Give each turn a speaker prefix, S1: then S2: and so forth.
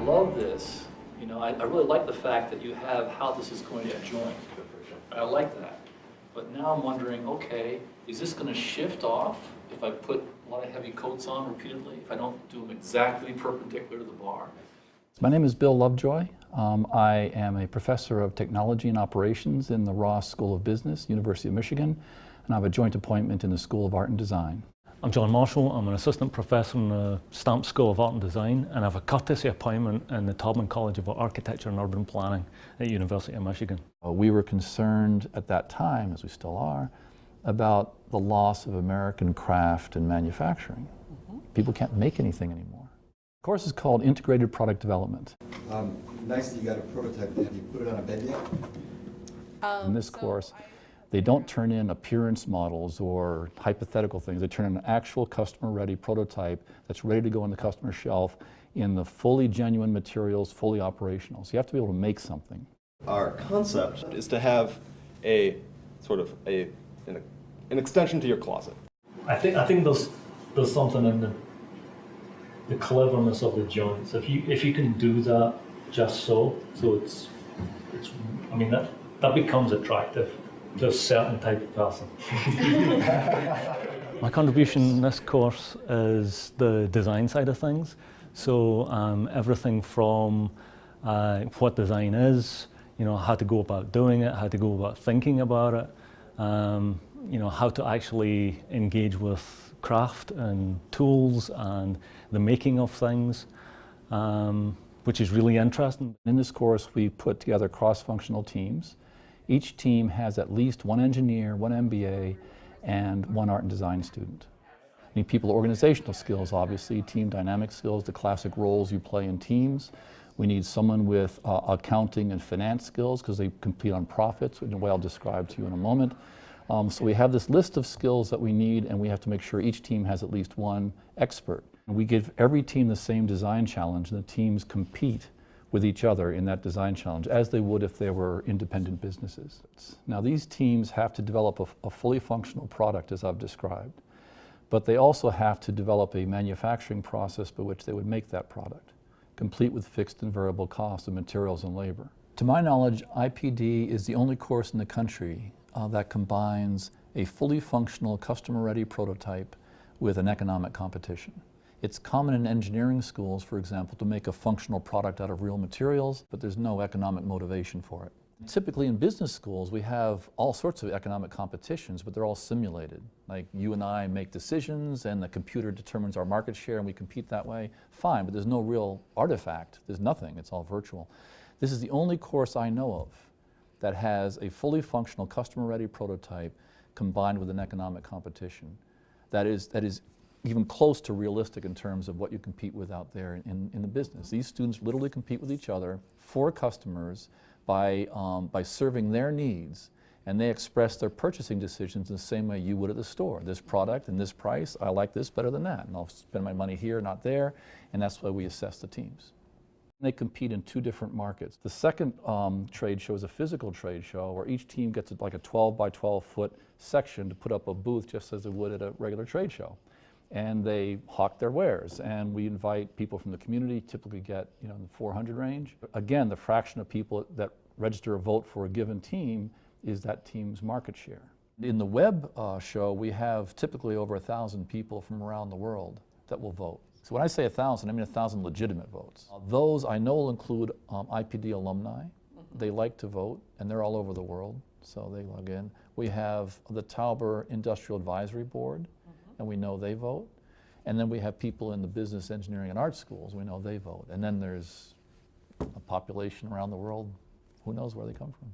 S1: love this. You know, I really like the fact that you have how this is going to join. I like that. But now I'm wondering, okay, is this going to shift off if I put a lot of heavy coats on repeatedly, if I don't do them exactly perpendicular to the bar?
S2: My name is Bill Lovejoy. I am a professor of technology and operations in the Ross School of Business, University of Michigan, and I have a joint appointment in the School of Art and Design.
S3: I'm John Marshall. I'm an assistant professor in the Stamp School of Art and Design, and I have a courtesy appointment in the Taubman College of Architecture and Urban Planning at University of Michigan.
S2: We were concerned at that time, as we still are, about the loss of American craft and manufacturing. People can't make anything anymore. The course is called Integrated Product Development.
S4: Nice that you got a prototype there. Have you put it on a bed yet?
S2: In this course, they don't turn in appearance models or hypothetical things. They turn in an actual customer-ready prototype that's ready to go on the customer shelf in the fully genuine materials, fully operational. So you have to be able to make something.
S5: Our concept is to have a sort of an extension to your closet.
S3: I think there's something in the cleverness of the joints. If you can do that just so it's I mean that becomes attractive to a certain type of person. My contribution in this course is the design side of things. So everything from what design is, you know, how to go about doing it, how to go about thinking about it, you know, how to actually engage with craft and tools and the making of things, which is really interesting.
S2: In this course, we put together cross-functional teams. Each team has at least one engineer, one MBA, and one art and design student. We need people with organizational skills, obviously, team dynamic skills, the classic roles you play in teams. We need someone with accounting and finance skills because they compete on profits, in a way I'll describe to you in a moment. So we have this list of skills that we need, and we have to make sure each team has at least one expert. And we give every team the same design challenge, and the teams compete with each other in that design challenge, as they would if they were independent businesses. Now these teams have to develop a fully functional product, as I've described, but they also have to develop a manufacturing process by which they would make that product, complete with fixed and variable costs of materials and labor. To my knowledge, IPD is the only course in the country that combines a fully functional customer-ready prototype with an economic competition. It's common in engineering schools, for example, to make a functional product out of real materials, but there's no economic motivation for it. Typically in business schools, we have all sorts of economic competitions, but they're all simulated. Like you and I make decisions and the computer determines our market share and we compete that way. Fine, but there's no real artifact. There's nothing, it's all virtual. This is the only course I know of that has a fully functional customer-ready prototype combined with an economic competition that is even close to realistic in terms of what you compete with out there in the business. These students literally compete with each other for customers by serving their needs, and they express their purchasing decisions in the same way you would at the store. This product and this price, I like this better than that, and I'll spend my money here, not there, and that's why we assess the teams. They compete in two different markets. The second trade show is a physical trade show where each team gets like a 12 by 12 foot section to put up a booth just as they would at a regular trade show. And they hawk their wares, and we invite people from the community, typically get, you know, in the 400 range. Again, the fraction of people that register a vote for a given team is that team's market share. In the web show, we have typically over 1,000 people from around the world that will vote. So when I say 1,000, I mean 1,000 legitimate votes. Those I know will include IPD alumni. They like to vote, and they're all over the world, so they log in. We have the Tauber Industrial Advisory Board, and we know they vote. And then we have people in the business, engineering, and art schools. We know they vote. And then there's a population around the world. Who knows where they come from?